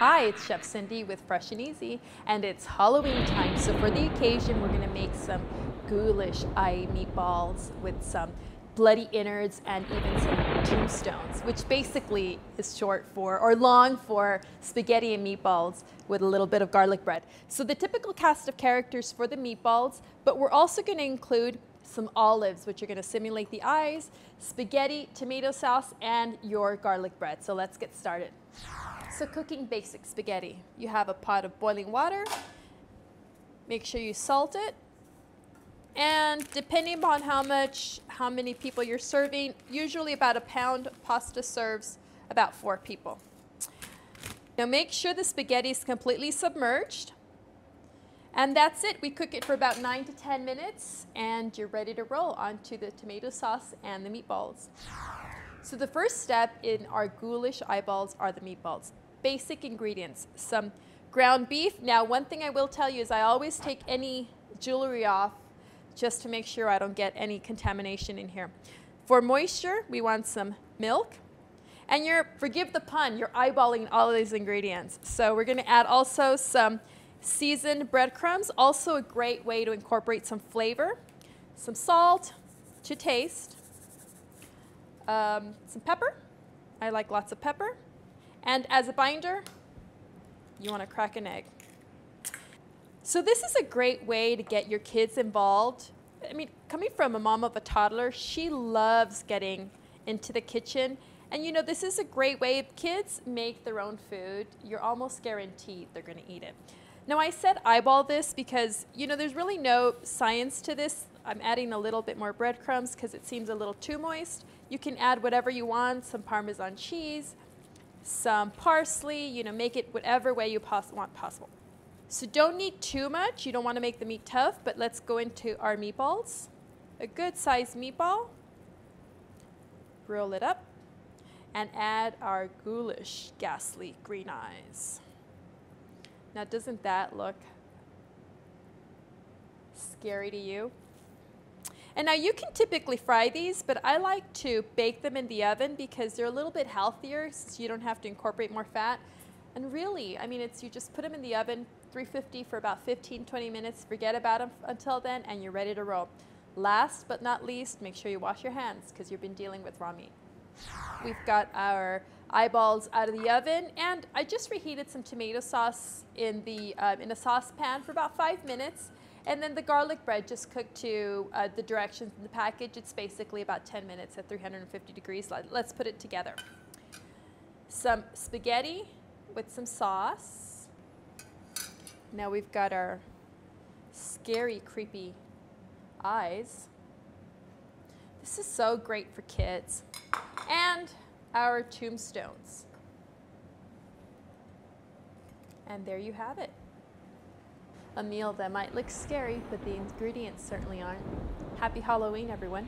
Hi, it's Chef Cyndi with Fresh and Easy, and it's Halloween time. So for the occasion, we're going to make some ghoulish eye meatballs with some bloody innards and even some tombstones, which basically is short for, or long for, spaghetti and meatballs with a little bit of garlic bread. So the typical cast of characters for the meatballs, but we're also going to include some olives, which are going to simulate the eyes, spaghetti, tomato sauce, and your garlic bread. So let's get started. So cooking basic spaghetti. You have a pot of boiling water. Make sure you salt it. And depending upon how many people you're serving, usually about a pound of pasta serves about 4 people. Now make sure the spaghetti is completely submerged. And that's it. We cook it for about 9 to 10 minutes and you're ready to roll onto the tomato sauce and the meatballs. So the first step in our ghoulish eyeballs are the meatballs. Basic ingredients, some ground beef. Now one thing I will tell you is I always take any jewelry off just to make sure I don't get any contamination in here. For moisture, we want some milk. And forgive the pun, you're eyeballing all of these ingredients. So we're gonna add also some seasoned breadcrumbs, also a great way to incorporate some flavor, some salt to taste, some pepper. I like lots of pepper. And as a binder, you want to crack an egg. So this is a great way to get your kids involved. I mean, coming from a mom of a toddler, she loves getting into the kitchen. And you know, this is a great way. If kids make their own food, you're almost guaranteed they're going to eat it. Now I said eyeball this because, you know, there's really no science to this. I'm adding a little bit more breadcrumbs because it seems a little too moist. You can add whatever you want, some Parmesan cheese, some parsley, you know, make it whatever way you want possible. So don't need too much. You don't want to make the meat tough, but let's go into our meatballs. A good sized meatball. Roll it up and add our ghoulish, ghastly green eyes. Now, doesn't that look scary to you? And now you can typically fry these, but I like to bake them in the oven because they're a little bit healthier, so you don't have to incorporate more fat. And really, I mean, you just put them in the oven, 350 for about 15-20 minutes, forget about them until then, and you're ready to roll. Last but not least, make sure you wash your hands because you've been dealing with raw meat. We've got our eyeballs out of the oven, and I just reheated some tomato sauce in a saucepan for about 5 minutes. And then the garlic bread just cooked to the directions in the package. It's basically about 10 minutes at 350 degrees. Let's put it together. Some spaghetti with some sauce. Now we've got our scary, creepy eyes. This is so great for kids. And our tombstones. And there you have it. A meal that might look scary, but the ingredients certainly aren't. Happy Halloween, everyone.